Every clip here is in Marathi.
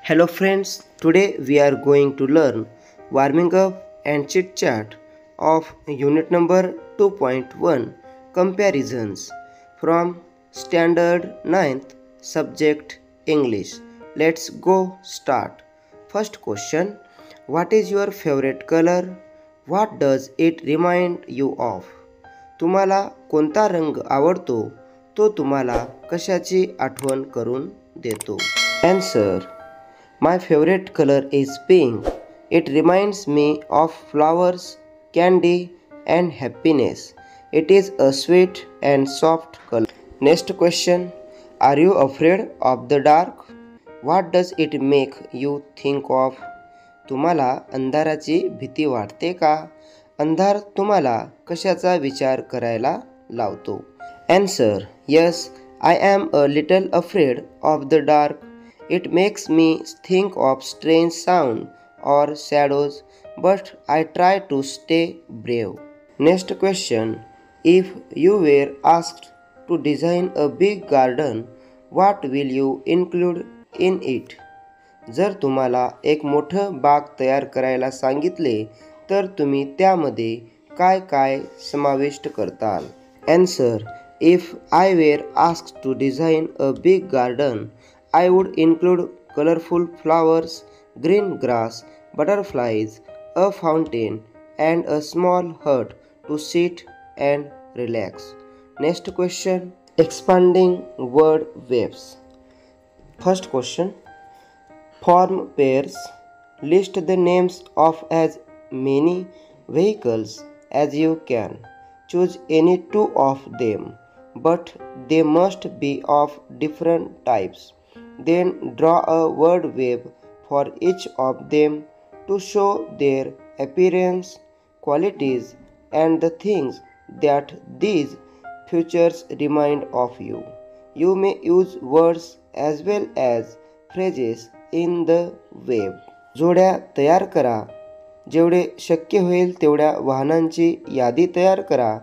Hello friends, today we are going to learn warming up and chit chat of unit number 2.1 comparisons from standard 9th subject English. Let's go start. First question, what is your favorite color? What does it remind you of? तुम्हाला कोणता रंग आवडतो? तो तुम्हाला कशाची आठवण करून देतो? Answer. My favorite color is pink. It reminds me of flowers, candy, and happiness. It is a sweet and soft color. Next question. Are you afraid of the dark? What does it make you think of? तुम्हाला अंधाराची भीती वाटते का? अंधार तुम्हाला कशाचा विचार करायला लावतो? Answer. Yes, I am a little afraid of the dark. It makes me think of strange sound or shadows, but I try to stay brave. Next question. If you were asked to design a big garden, what will you include in it? जर तुम्हाला एक मोठं बाग तयार करायला सांगितले तर तुम्ही त्यामध्ये काय काय समाविष्ट करताल? Answer. If I were asked to design a big garden, I would include colorful flowers, green grass, butterflies, a fountain, and a small hut to sit and relax. Next question. Expanding word waves. First question. Form pairs. List the names of as many vehicles as you can. Choose any two of them, but they must be of different types. Then draw a word wave for each of them to show their appearance, qualities, and the things that these features remind of you. You may use words as well as phrases in the wave. जोड्या तयार करा. जेवढे शक्य होईल तेवढ्या वाहनांची यादी तयार करा.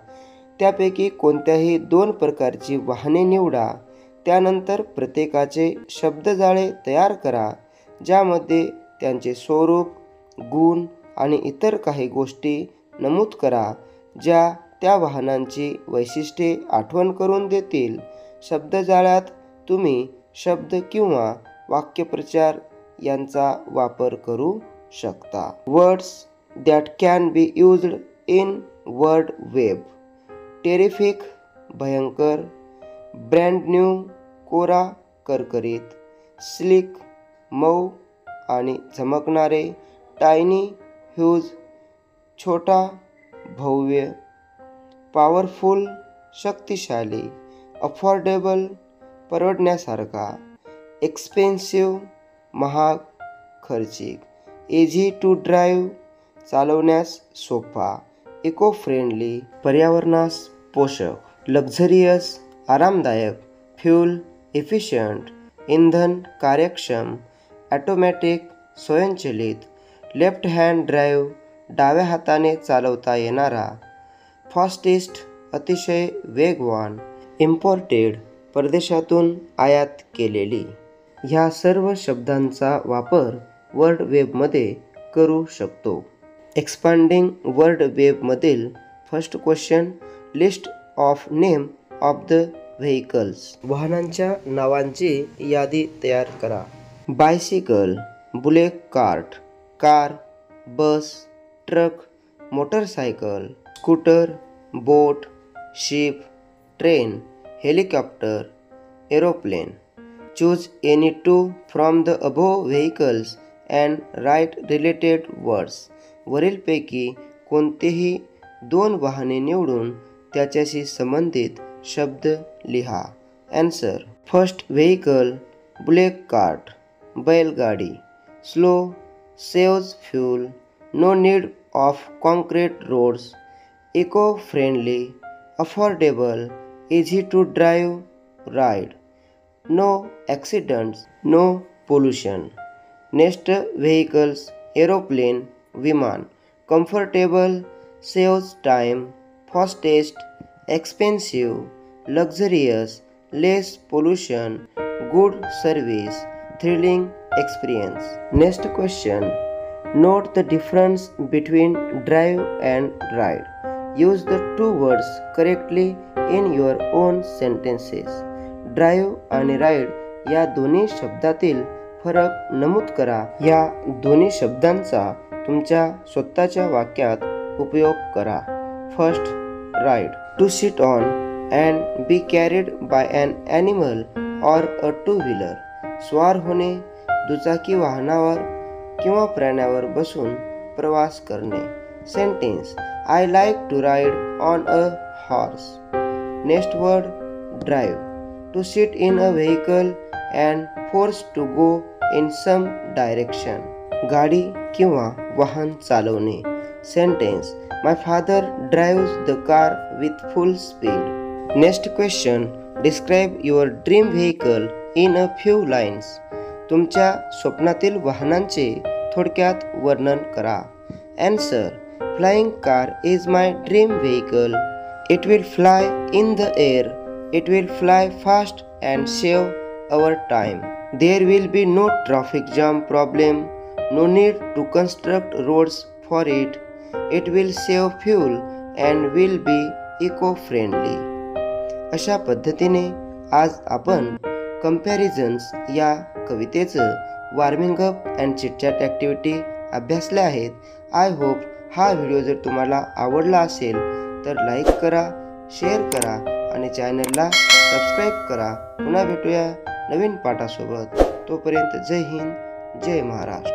त्यापैकी कोणत्याही दोन प्रकारची वाहने निवडा. त्यानंतर प्रत्येकाचे शब्दजाळे तयार करा ज्यामध्ये त्यांचे स्वरूप, गुण आणि इतर काही गोष्टी नमूद करा ज्या त्या वाहनांची वैशिष्ट्ये आठवण करून देतील. शब्दजाळ्यात तुम्ही शब्द किंवा वाक्यप्रचार यांचा वापर करू शकता. Words that can be used in word web. Terrific भयंकर, ब्रँड न्यू कोरा करकरीत, स्लिक मऊ आणि चमकणारे, टायनी ह्यूज छोटा भव्य, पॉवरफुल शक्तिशाली, अफोर्डेबल परवडण्यासारखा, एक्सपेन्सिव्ह महाग खर्चिक, इझी टू ड्राईव्ह चालवण्यास सोपा, इको फ्रेंडली पर्यावरणास पोषक, लक्झरियस आरामदायक, फ्यूल इफिशियंट इंधन कार्यक्षम, ॲटोमॅटिक स्वयंचलित, लेफ्ट हँड ड्राईव्ह डाव्या हाताने चालवता येणारा, फास्टेस्ट अतिशय वेगवान, इम्पोर्टेड परदेशातून आयात केलेली. ह्या सर्व शब्दांचा वापर वर्ड वेबमध्ये करू शकतो. एक्सपांडिंग वर्ड वेबमधील first question. List of name of the vehicles. वाहनांच्या नावांची यादी तयार करा. Bicycle, bullet cart, car, bus, truck, motorcycle, scooter, boat, ship, train, helicopter, aeroplane. Choose any two from the above vehicles and write related words. वरीलपैकी कोणतेही दोन वाहने निवडून त्याच्याशी संबंधित शब्द लिहा. Answer. First vehicle, bullet cart, बैलगाडी, slow, saves fuel, no need of concrete roads, eco friendly, affordable, easy to drive, ride, no accidents, no pollution. Next vehicles, aeroplane विमान, comfortable, saves time, fastest, expensive, luxurious, less pollution, good service, thrilling experience. Next question. Note the difference between drive and ride. Use the two words correctly in your own sentences. Drive आणि राईड या दोन्ही शब्दातील फरक नमूद करा. या दोन्ही शब्दांचा तुमच्या स्वतःच्या वाक्यात उपयोग करा. First, ride. To sit on and be carried by an animal or a two wheeler. स्वार होणे, दुचाकी वाहनावर किंवा प्राण्यावर बसून प्रवास करणे. Sentence. I like to ride on a horse. Next word, drive. To sit in a vehicle and forced to go in some direction. गाडी किंवा वाहन चालवणे. Sentence. My father drives the car with full speed. Next question. Describe your dream vehicle in a few lines. तुमच्या स्वप्नातील वाहनांचे थोडक्यात वर्णन करा. Answer. Flying car is my dream vehicle. It will fly in the air. It will fly fast and save our time. There will be no traffic jam problem. No need to construct roads for it. It will save fuel and will be eco-friendly. अशा पद्धतीने आज आपण कंपॅरिझन्स या कवितेचं warming up and chitchat activity अभ्यासल्या आहेत. आय होप हा व्हिडिओ जर तुम्हाला आवडला असेल तर लाईक करा, शेअर करा आणि चॅनलला सबस्क्राईब करा. पुन्हा भेटूया नवीन पाठासोबत. तोपर्यंत जय हिंद, जय महाराष्ट्र.